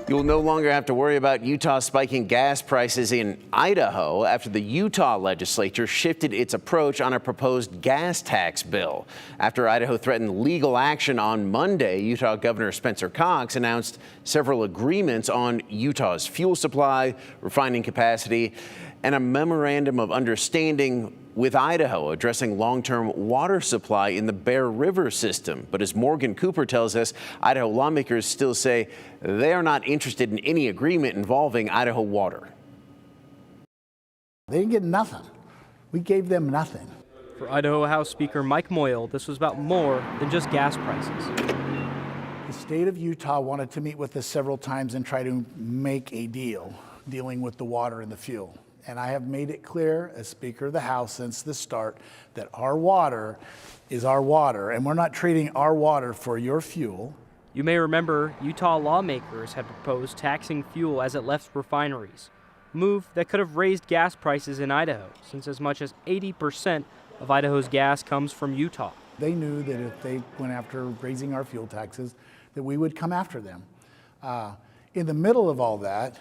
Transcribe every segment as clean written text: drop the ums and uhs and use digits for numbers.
You'll no longer have to worry about Utah spiking gas prices in Idaho after the Utah legislature shifted its approach on a proposed gas tax bill. After Idaho threatened legal action on Monday, Utah Governor Spencer Cox announced several agreements on Utah's fuel supply, refining capacity, and a memorandum of understanding with Idaho addressing long-term water supply in the Bear River system. But as Morgan Cooper tells us, Idaho lawmakers still say they are not interested in any agreement involving Idaho water. They didn't get nothing. We gave them nothing. For Idaho House Speaker Mike Moyle, this was about more than just gas prices. The state of Utah wanted to meet with us several times and try to make a deal dealing with the water and the fuel. And I have made it clear as Speaker of the House since the start that our water is our water, and we're not trading our water for your fuel. You may remember Utah lawmakers had proposed taxing fuel as it left refineries, a move that could have raised gas prices in Idaho, since as much as 80% of Idaho's gas comes from Utah. They knew that if they went after raising our fuel taxes, that we would come after them. In the middle of all that,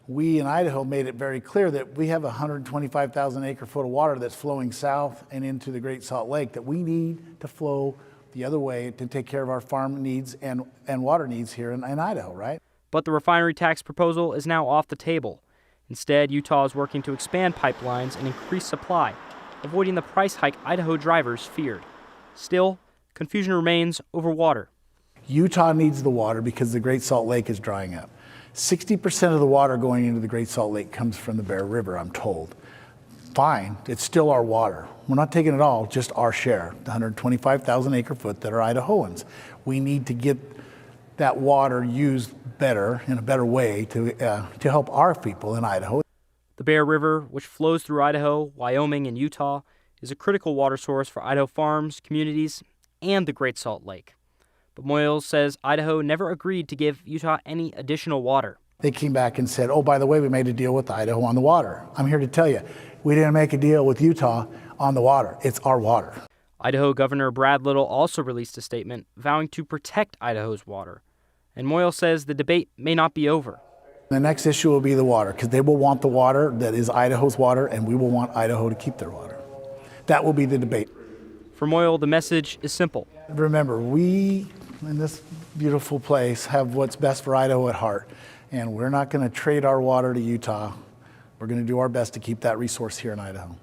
we in Idaho made it very clear that we have 125,000 acre foot of water that's flowing south and into the Great Salt Lake that we need to flow the other way to take care of our farm needs and water needs here in Idaho, right? But the refinery tax proposal is now off the table. Instead, Utah is working to expand pipelines and increase supply, avoiding the price hike Idaho drivers feared. Still, confusion remains over water. Utah needs the water because the Great Salt Lake is drying up. 60% of the water going into the Great Salt Lake comes from the Bear River, I'm told. Fine, it's still our water. We're not taking it all, just our share, the 125,000 acre foot that are Idahoans. We need to get that water used better, in a better way, to help our people in Idaho. The Bear River, which flows through Idaho, Wyoming, and Utah, is a critical water source for Idaho farms, communities, and the Great Salt Lake. But Moyle says Idaho never agreed to give Utah any additional water. They came back and said, oh, by the way, we made a deal with Idaho on the water. I'm here to tell you, we didn't make a deal with Utah on the water. It's our water. Idaho Governor Brad Little also released a statement vowing to protect Idaho's water. And Moyle says the debate may not be over. The next issue will be the water, because they will want the water that is Idaho's water, and we will want Idaho to keep their water. That will be the debate. For Moyle, the message is simple. Remember, we in this beautiful place have what's best for Idaho at heart, and we're not going to trade our water to Utah. We're going to do our best to keep that resource here in Idaho.